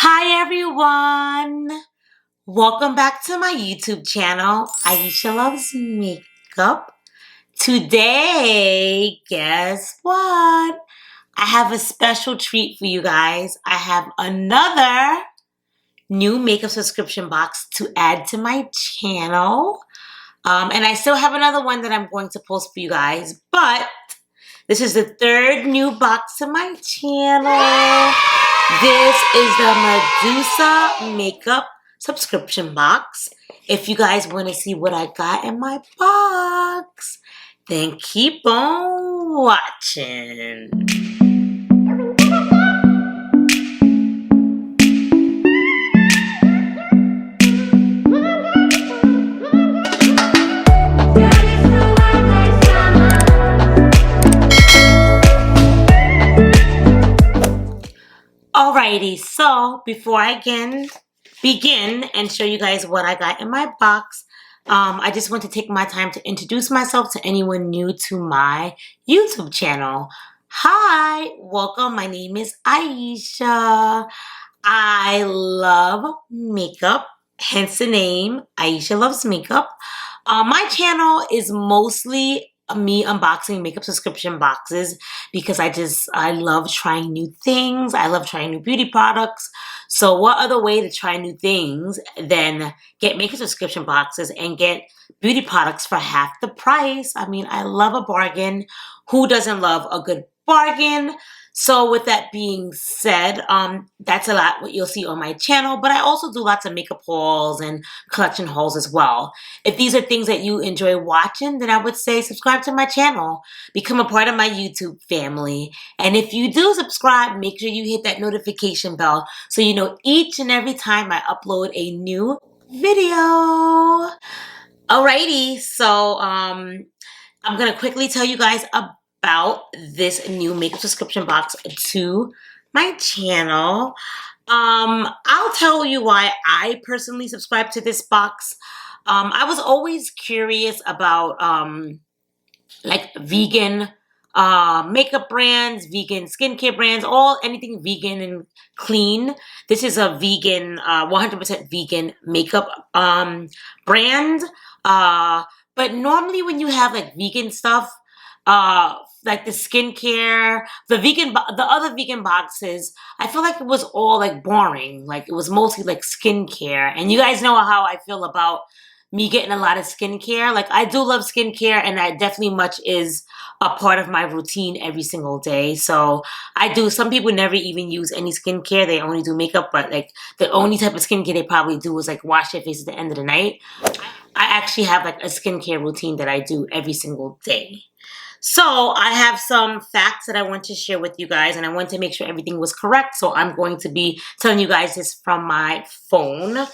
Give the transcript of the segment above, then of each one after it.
Hi everyone! Welcome back to my YouTube channel, Aisha Loves Makeup. Today, guess what? I have a special treat for you guys. I have another new makeup subscription box to add to my channel. And I still have another one that I'm going to post for you guys, but this is the third new box to my channel. This is the Medusa makeup subscription box. If you guys want to see what I got in my box, then keep on watching. Alrighty, so before I begin and show you guys what I got in my box, I just want to take my time to introduce myself to anyone new to my YouTube channel. Hi, welcome. My name is Aisha. I love makeup, hence the name, Aisha Loves Makeup. My channel is mostly me unboxing makeup subscription boxes because I love trying new things. I love trying new beauty products. So what other way to try new things than get makeup subscription boxes and get beauty products for half the price? I mean, I love a bargain. Who doesn't love a good bargain? So with that being said, that's a lot what you'll see on my channel, but I also do lots of makeup hauls and collection hauls as well. If these are things that you enjoy watching, then I would say subscribe to my channel, become a part of my YouTube family. And if you do subscribe, make sure you hit that notification bell so you know each and every time I upload a new video. Alrighty, so I'm gonna quickly tell you guys about this new makeup subscription box to my channel. I'll tell you why I personally subscribe to this box. I was always curious about like vegan makeup brands, vegan skincare brands, anything vegan and clean. This is a vegan, 100% vegan makeup brand. But normally when you have like vegan stuff, like the skincare, the other vegan boxes, I feel like it was all like boring. Like it was mostly like skincare. And you guys know how I feel about me getting a lot of skincare. Like I do love skincare, and that definitely much is a part of my routine every single day. So I do. Some people never even use any skincare. They only do makeup, but like the only type of skincare they probably do is like wash their face at the end of the night. I actually have like a skincare routine that I do every single day. So I have some facts that I want to share with you guys, and I want to make sure everything was correct. So I'm going to be telling you guys this from my phone.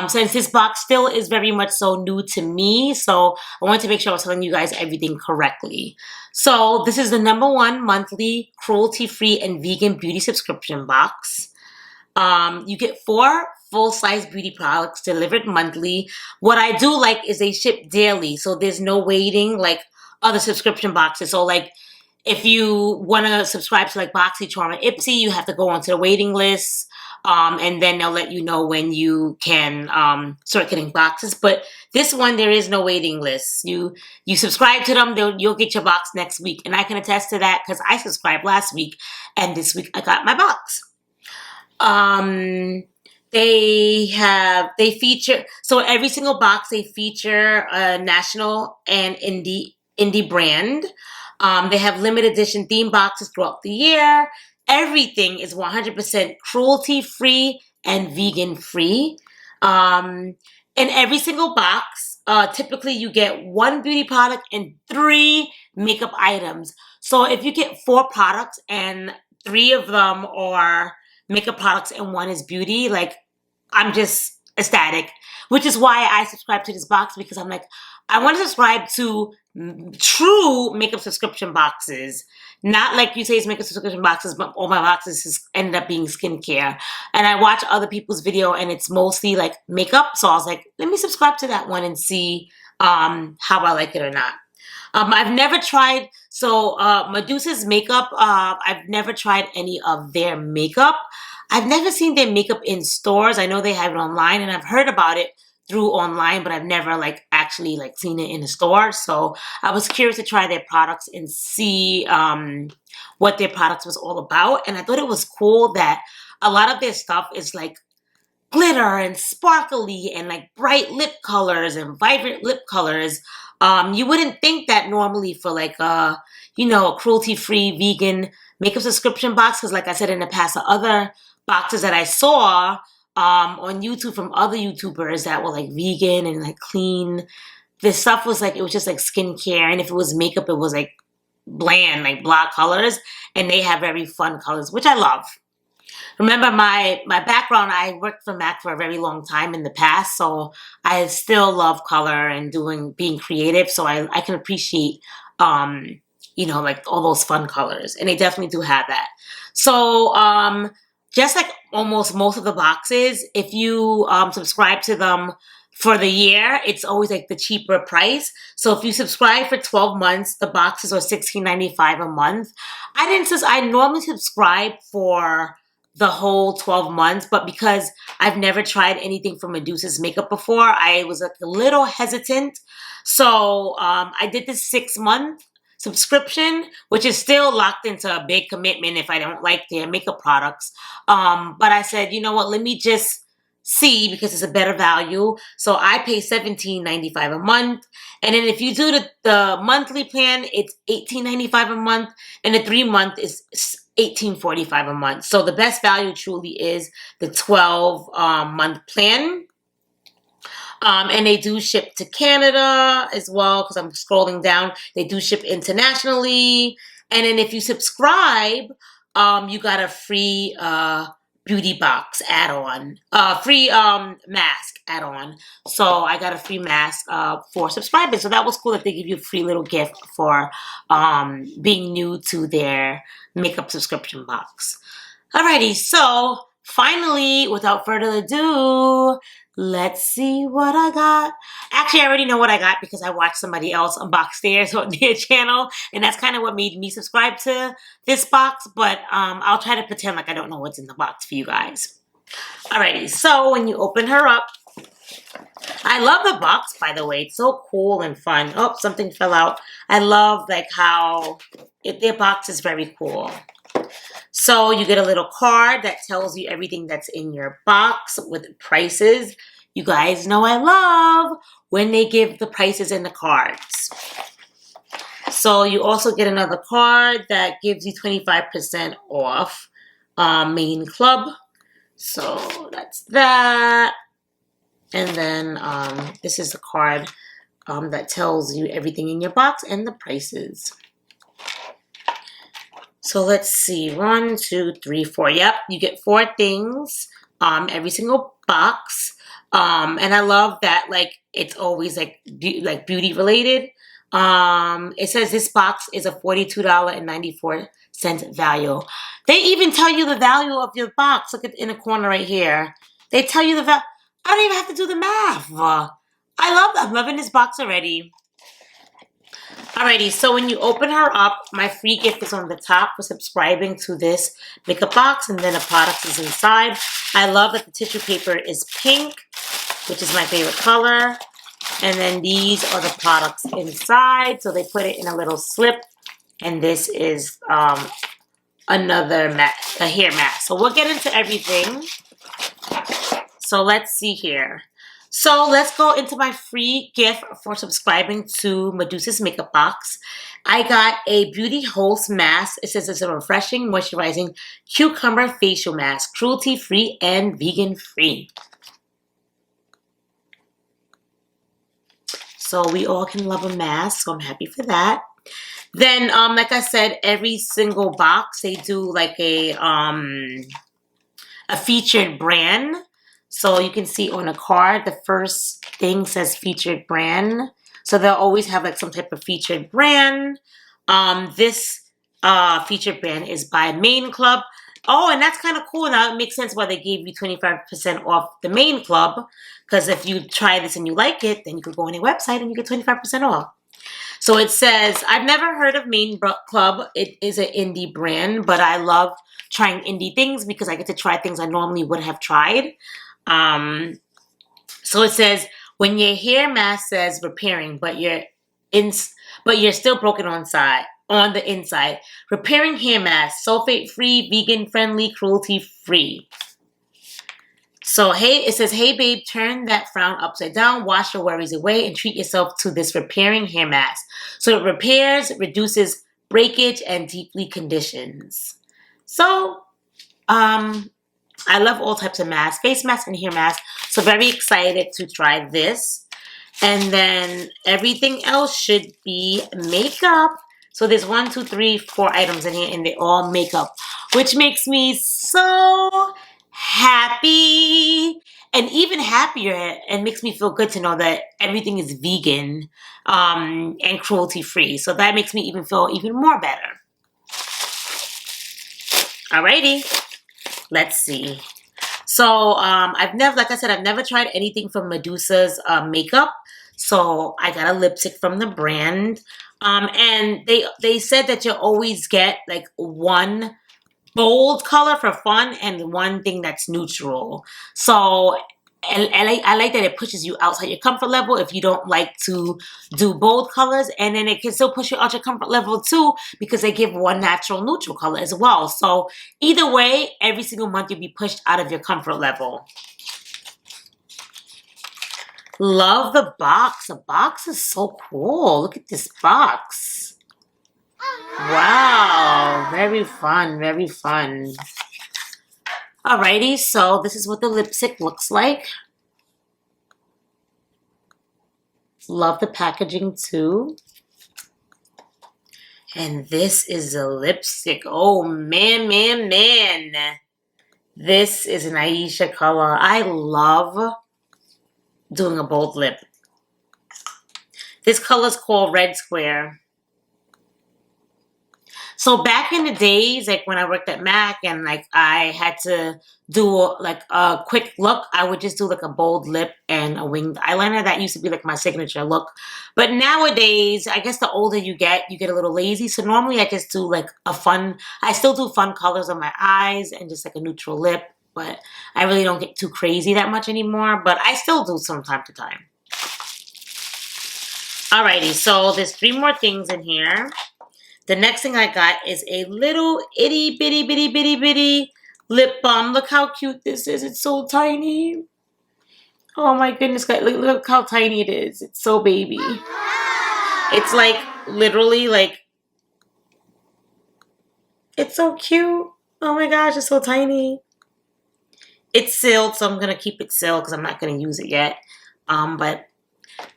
Since this box still is very much so new to me, so I want to make sure I was telling you guys everything correctly. So this is the #1 monthly cruelty-free and vegan beauty subscription box. You get 4 full-size beauty products delivered monthly. What I do like is they ship daily, so there's no waiting like other subscription boxes. So like if you want to subscribe to like BoxyCharm or Ipsy, you have to go onto the waiting list. And then they'll let you know when you can start getting boxes. But this one, there is no waiting list. You subscribe to them, you'll get your box next week. And I can attest to that because I subscribed last week, and this week I got my box. They feature, so every single box they feature a national and indie brand. They have limited edition theme boxes throughout the year. Everything is 100% cruelty-free and vegan-free. In every single box, typically you get 1 beauty product and 3 makeup items. So if you get 4 products and 3 of them are makeup products and 1 is beauty, like I'm just ecstatic, which is why I subscribe to this box, because I'm like, I want to subscribe to true makeup subscription boxes, not like you say it's makeup subscription boxes, but all my boxes has ended up being skincare. And I watch other people's video and it's mostly like makeup, so I was like, let me subscribe to that one and see how I like it or not. I've never tried, Medusa'S makeup, I've never tried any of their makeup. I've never seen their makeup in stores. I know they have it online, and I've heard about it through online, but I've never like actually like seen it in a store. So I was curious to try their products and see what their products was all about. And I thought it was cool that a lot of their stuff is like glitter and sparkly and like bright lip colors and vibrant lip colors. You wouldn't think that normally for like you know, a cruelty-free vegan makeup subscription box, because like I said in the past, the other boxes that I saw on YouTube from other YouTubers that were like vegan and like clean, this stuff was like, it was just like skincare, and if it was makeup, it was like bland, like blah colors, and they have very fun colors, which I love. Remember my background, I worked for MAC for a very long time in the past, so I still love color and being creative, so I can appreciate, you know, like all those fun colors, and they definitely do have that. So, just like almost most of the boxes, if you subscribe to them for the year, it's always like the cheaper price. So if you subscribe for 12 months, the boxes are $16.95 a month. I normally subscribe for the whole 12 months, but because I've never tried anything from Medusa'S makeup before, I was like a little hesitant. So I did this 6-month subscription, which is still locked into a big commitment if I don't like their makeup products. But I said, you know what, let me just see, because it's a better value. So I pay $17.95 a month. And then if you do the monthly plan, it's $18.95 a month. And the 3-month is $18.45 a month. So the best value truly is the 12-month plan. And they do ship to Canada as well, because I'm scrolling down. They do ship internationally. And then if you subscribe, you got a free beauty box add-on, free mask add-on. So I got a free mask for subscribers. So that was cool that they give you a free little gift for being new to their makeup subscription box. Alrighty, so finally, without further ado, let's see what I got. Actually, I already know what I got because I watched somebody else unbox theirs on their channel, and that's kind of what made me subscribe to this box, but I'll try to pretend like I don't know what's in the box for you guys. Alrighty, so when you open her up, I love the box, by the way. It's so cool and fun. Oh, something fell out. I love like how their box is very cool. So you get a little card that tells you everything that's in your box with prices. You guys know I love when they give the prices in the cards. So you also get another card that gives you 25% off main club. So that's that. And then this is the card that tells you everything in your box and the prices. So let's see, 1, 2, 3, 4. Yep, you get 4 things every single box. And I love that, like, it's always like beauty related. It says this box is a $42.94 value. They even tell you the value of your box. Look at in the corner right here. They tell you the value. I don't even have to do the math. I'm loving this box already. Alrighty, so when you open her up, my free gift is on the top for subscribing to this makeup box, and then the product is inside. I love that the tissue paper is pink, which is my favorite color. And then these are the products inside. So they put it in a little slip, and this is another a hair mask. So we'll get into everything. So let's see here. So let's go into my free gift for subscribing to Medusa'S makeup box. I got a Beauty Host mask. It says it's a refreshing, moisturizing cucumber facial mask, cruelty-free and vegan-free. So we all can love a mask, so I'm happy for that. Then, like I said, every single box, they do like a featured brand. So you can see on a card, the first thing says featured brand. So they'll always have like some type of featured brand. This featured brand is by Main Club. Oh, and that's kind of cool. Now it makes sense why they gave you 25% off the Main Club. Because if you try this and you like it, then you could go on their website and you get 25% off. So it says, I've never heard of Main Club. It is an indie brand, but I love trying indie things because I get to try things I normally wouldn't have tried. So it says, when your hair mask says repairing, but you're still broken on the inside. Repairing hair mask, sulfate free, vegan friendly, cruelty free. So it says, hey babe, turn that frown upside down, wash your worries away, and treat yourself to this repairing hair mask. So it repairs, reduces breakage, and deeply conditions. So, I love all types of masks, face masks and hair masks. So very excited to try this. And then everything else should be makeup. So there's 1, 2, 3, 4 items in here, and they're all makeup, which makes me so happy, and even happier, and makes me feel good to know that everything is vegan and cruelty free. So that makes me even feel even more better. Alrighty, let's see. So I've never tried anything from Medusa'S makeup. So I got a lipstick from the brand. And they said that you always get like one bold color for fun and one thing that's neutral. So I like that it pushes you outside your comfort level if you don't like to do bold colors, and then it can still push you out your comfort level too because they give one natural neutral color as well. So either way, every single month you'll be pushed out of your comfort level. Love the box. The box is so cool. Look at this box. Wow, very fun, very fun. Alrighty, so this is what the lipstick looks like. Love the packaging too. And this is the lipstick. Oh man, man, man. This is an Aisha color. I love doing a bold lip. This color is called Red Square. So back in the days, like when I worked at MAC and like I had to do like a quick look, I would just do like a bold lip and a winged eyeliner. That used to be like my signature look. But nowadays, I guess the older you get a little lazy. So normally I just do like I still do fun colors on my eyes and just like a neutral lip. But I really don't get too crazy that much anymore. But I still do from time to time. Alrighty, so there's 3 more things in here. The next thing I got is a little itty bitty bitty bitty bitty lip balm. Look how cute this is. It's so tiny. Oh my goodness, guys. Look how tiny it is. It's so baby. It's like literally like, it's so cute. Oh my gosh, it's so tiny. It's sealed, so I'm going to keep it sealed because I'm not going to use it yet. But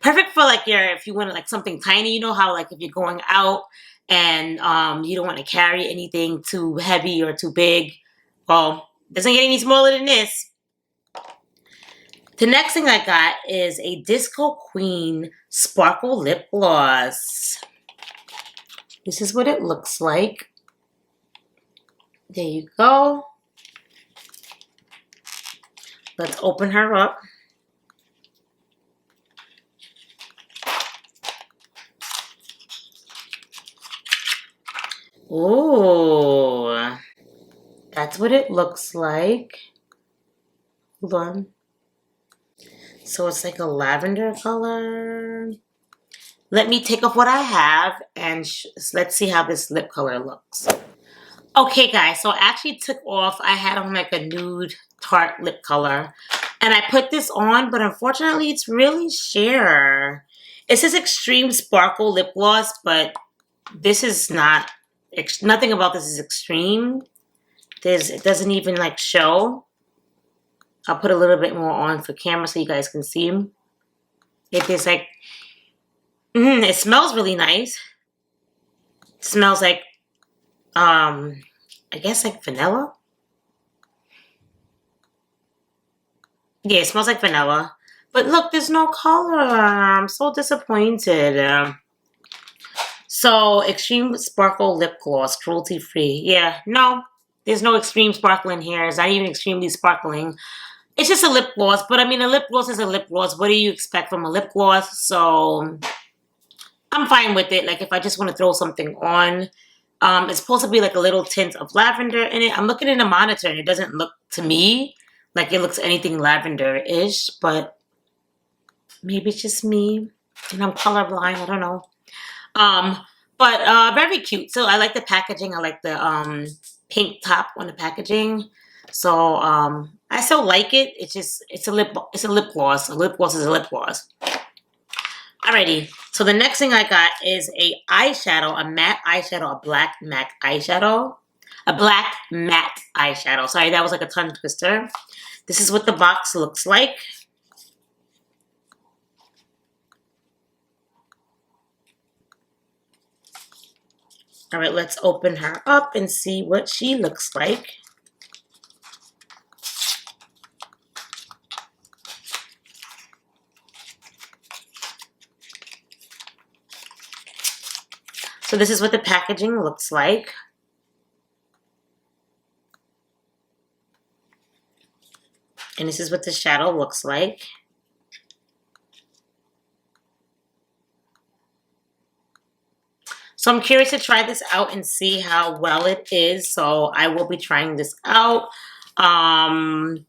perfect for like if you want like something tiny, you know how like if you're going out and you don't want to carry anything too heavy or too big. Well, it doesn't get any smaller than this. The next thing I got is a Disco Queen Sparkle Lip Gloss. This is what it looks like. There you go. Let's open her up. Ooh, that's what it looks like. Hold on. So it's like a lavender color. Let me take off what I have and let's see how this lip color looks. Okay, guys, so I actually took off. I had on like a nude tart lip color. And I put this on, but unfortunately, it's really sheer. It says Extreme Sparkle Lip Gloss, but this is not. Nothing about this is extreme. It doesn't even like show. I'll put a little bit more on for camera so you guys can see. It is like, it smells really nice. It smells like, I guess like vanilla. Yeah, it smells like vanilla. But look, there's no color. I'm so disappointed. So, Extreme Sparkle Lip Gloss, cruelty free. Yeah, no, there's no extreme sparkle in here. It's not even extremely sparkling. It's just a lip gloss. But I mean, a lip gloss is a lip gloss. What do you expect from a lip gloss? So, I'm fine with it. Like if I just want to throw something on. It's supposed to be like a little tint of lavender in it. I'm looking in the monitor and it doesn't look to me like it looks anything lavender-ish, but maybe it's just me and I'm colorblind. I don't know. But very cute. So I like the packaging. I like the pink top on the packaging. So I still like it. It's a lip gloss. A lip gloss is a lip gloss. Alrighty, so the next thing I got is a eyeshadow, a matte eyeshadow, a black matte eyeshadow. A black matte eyeshadow. Sorry, that was like a tongue twister. This is what the box looks like. Alright, let's open her up and see what she looks like. So this is what the packaging looks like. And this is what the shadow looks like. So I'm curious to try this out and see how well it is. So I will be trying this out. Overall,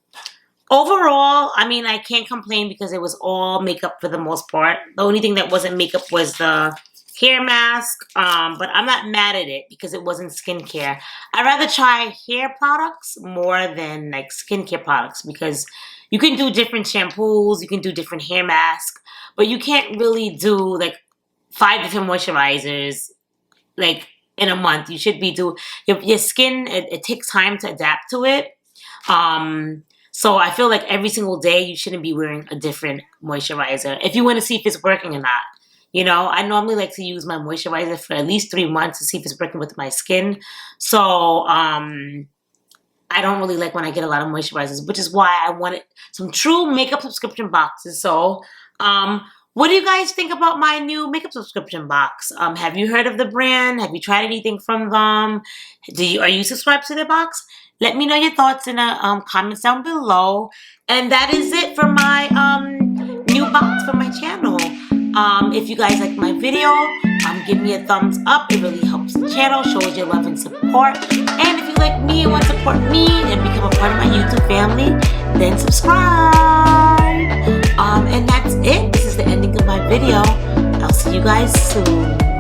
I mean, I can't complain because it was all makeup for the most part. The only thing that wasn't makeup was the hair mask, but I'm not mad at it because it wasn't skincare. I'd rather try hair products more than like skincare products because you can do different shampoos, you can do different hair masks, but you can't really do like 5 different moisturizers like in a month. You should be your skin, it takes time to adapt to it. So I feel like every single day you shouldn't be wearing a different moisturizer if you want to see if it's working or not. You know, I normally like to use my moisturizer for at least 3 months to see if it's working with my skin. So, I don't really like when I get a lot of moisturizers, which is why I wanted some true makeup subscription boxes. So, what do you guys think about my new makeup subscription box? Have you heard of the brand? Have you tried anything from them? Are you subscribed to the box? Let me know your thoughts in the comments down below. And that is it for my new box for my channel. If you guys like my video, give me a thumbs up. It really helps the channel, shows your love and support. And if you like me and want to support me and become a part of my YouTube family, then subscribe. And that's it. This is the ending of my video. I'll see you guys soon.